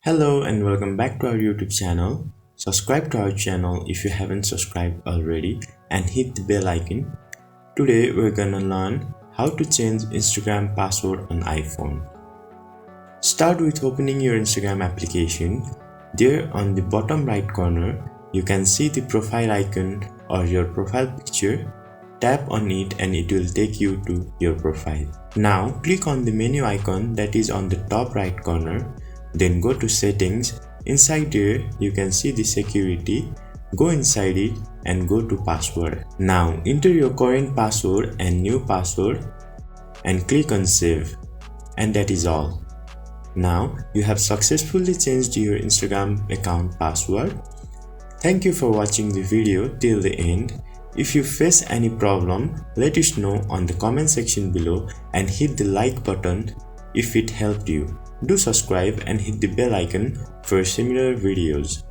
Hello and welcome back to our YouTube channel. Subscribe to our channel if you haven't subscribed already and hit the bell icon. Today we're gonna learn how to change Instagram password on iPhone. Start with opening your Instagram application. There on the bottom right corner, you can see the profile icon or your profile picture. Tap on it and it will take you to your profile. Now click on the menu icon that is on the top right corner. Then go to settings. Inside there you can see the security. Go inside it and go to password. Now enter your current password and new password and click on save. And that is all. Now you have successfully changed your Instagram account password. Thank you for watching the video till the end. If you face any problem, let us know on the comment section below and hit the like button if it helped you. Do subscribe and hit the bell icon for similar videos.